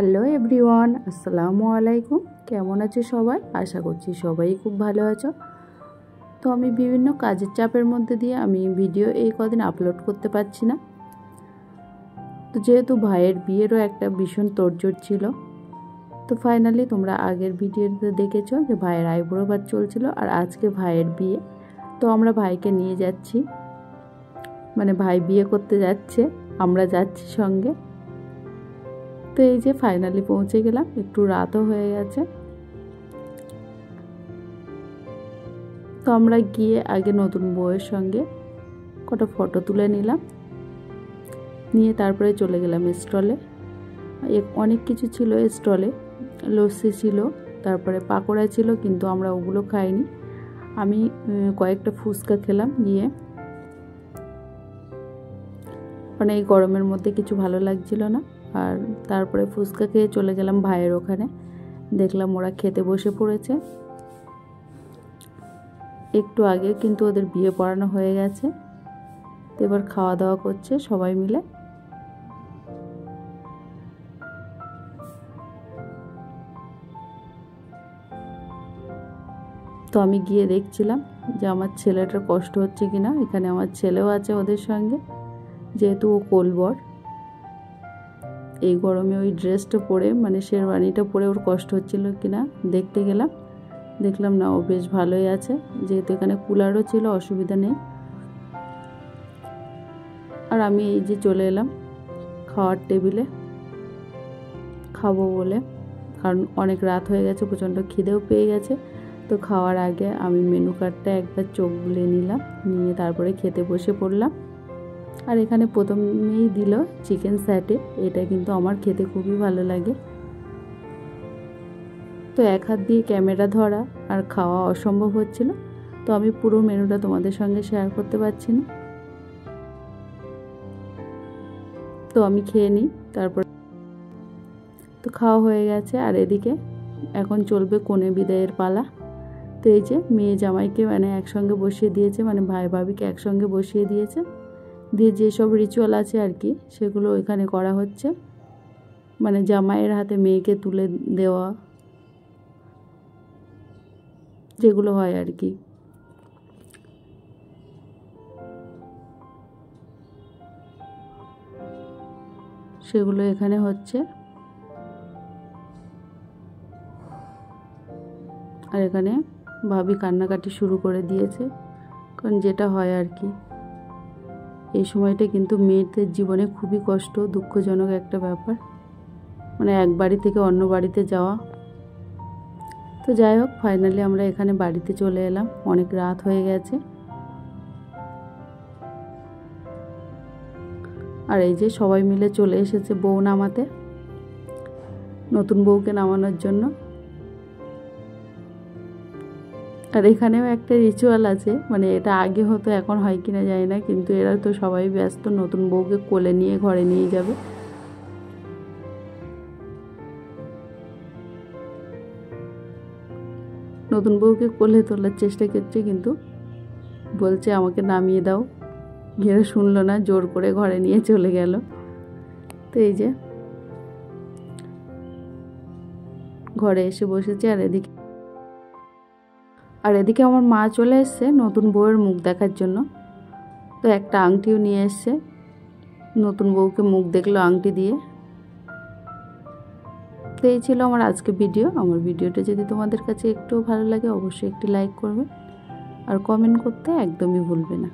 Hello everyone, আসসালামু আলাইকুম। কেমন আছো সবাই? আশা করছি সবাই খুব ভালো আছো। তো আমি বিভিন্ন কাজের চাপের মধ্যে দিয়ে আমি ভিডিও এই কদিন আপলোড করতে পারছি না। তো যেহেতু ভাইয়ের বিয়েরও একটা ভীষণ তোড়জোড় ছিল, তো ফাইনালি তোমরা আগের ভিডিওতে দেখেছো যে ভাইয়ের আইবুড়ো ভাত চলছিল, আর আজকে ভাইয়ের বিয়ে। তো আমরা ভাইকে নিয়ে যাচ্ছি, মানে ভাই বিয়ে করতে যাচ্ছে, আমরা যাচ্ছি সঙ্গে। তো এই যে ফাইনালি পৌঁছে গেলাম, একটু রাতও হয়ে গেছে। তো আমরা গিয়ে আগে নতুন বউয়ের সঙ্গে কটা ফটো তুলে নিলাম, নিয়ে তারপরে চলে গেলাম স্টলে। অনেক কিছু ছিল স্টলে, লস্যি ছিল, তারপরে পাকোড়া ছিল, কিন্তু আমরা ওগুলো খাইনি। আমি কয়েকটা ফুচকা খেলাম গিয়ে, মানে এই গরমের মধ্যে কিছু ভালো লাগছিল না। আর তারপরে ফুচকা খেয়ে চলে গেলাম ভাইয়ের ওখানে। দেখলাম ওরা খেতে বসে পড়েছে। একটু আগে কিন্তু ওদের বিয়ে পড়ানো হয়ে গেছে, তো এবার খাওয়া দাওয়া করছে সবাই মিলে। তো আমি গিয়ে দেখছিলাম যে আমার ছেলেটার কষ্ট হচ্ছে কিনা। এখানে আমার ছেলেও আছে ওদের সঙ্গে, যেহেতু ও কোলবর। এই গরমে ওই ড্রেসটা পরে, মানে শেরওয়ানিটা পরে ওর কষ্ট হচ্ছিল কিনা দেখতে গেলাম। দেখলাম না, ও বেশ ভালোই আছে, যেহেতু এখানে কুলারও ছিল, অসুবিধা নেই। আর আমি এই যে চলে এলাম খাওয়ার টেবিলে, খাবো বলে, কারণ অনেক রাত হয়ে গেছে, প্রচণ্ড খিদেও পেয়ে গেছে। তো খাওয়ার আগে আমি মেনু কার্ডটা একবার চোখ বুলিয়ে নিলাম, নিয়ে তারপরে খেতে বসে পড়লাম। আর এখানে প্রথমেই দিল চিকেন স্যাটে, এটা কিন্তু আমার খেতে খুবই ভালো লাগে। তো এক হাত দিয়ে ক্যামেরা ধরা আর খাওয়া অসম্ভব হচ্ছিল, তো আমি পুরো মেনুটা তোমাদের সঙ্গে শেয়ার করতে পারছি না। তো আমি খেয়ে নিই, তারপর তো খাওয়া হয়ে গেছে। আর এদিকে এখন চলবে কনে বিদায়ের পালা। তো এই যে মেয়ে জামাইকে মানে একসঙ্গে বসিয়ে দিয়েছে, মানে ভাই ভাবিকে একসঙ্গে বসিয়ে দিয়েছে, দিয়ে যেসব রিচুয়াল আছে আর কি সেগুলো এখানে করা হচ্ছে। মানে জামাইয়ের হাতে মেয়েকে তুলে দেওয়া, যেগুলো হয় আর কি, সেগুলো এখানে হচ্ছে। আর এখানে ভাবি কান্নাকাটি শুরু করে দিয়েছে, কারণ যেটা হয় আর কি এই সময়টা কিন্তু মেয়েদের জীবনে খুবই কষ্ট, দুঃখজনক একটা ব্যাপার, মানে এক বাড়ি থেকে অন্য বাড়িতে যাওয়া। তো যাই হোক, ফাইনালি আমরা এখানে বাড়িতে চলে এলাম, অনেক রাত হয়ে গেছে। আর এই যে সবাই মিলে চলে এসেছে বউ নামাতে, নতুন বউকে নামানোর জন্য। আর এখানেও একটা রিচুয়াল আছে, মানে এটা আগে হতো, এখন হয় কিনা জানি না, কিন্তু এরা তো সবাই ব্যস্ত, নতুন বউকে কোলে নিয়ে ঘরে নিয়ে যাবে। নতুন বউকে কোলে তোলার চেষ্টা করছে, কিন্তু বলছে আমাকে নামিয়ে দাও। এরা শুনলো না, জোর করে ঘরে নিয়ে চলে গেল। তো এই যে ঘরে এসে বসেছে। আর এদিকে আমার মা চলে এসছে নতুন বউয়ের মুখ দেখার জন্য। তো একটা আংটিও নিয়ে এসছে, নতুন বউকে মুখ দেখলো আংটি দিয়ে। তো এই ছিল আমার আজকে ভিডিও। আমার ভিডিওটা যদি তোমাদের কাছে একটু ভালো লাগে, অবশ্যই একটি লাইক করবে, আর কমেন্ট করতে একদমই ভুলবে না।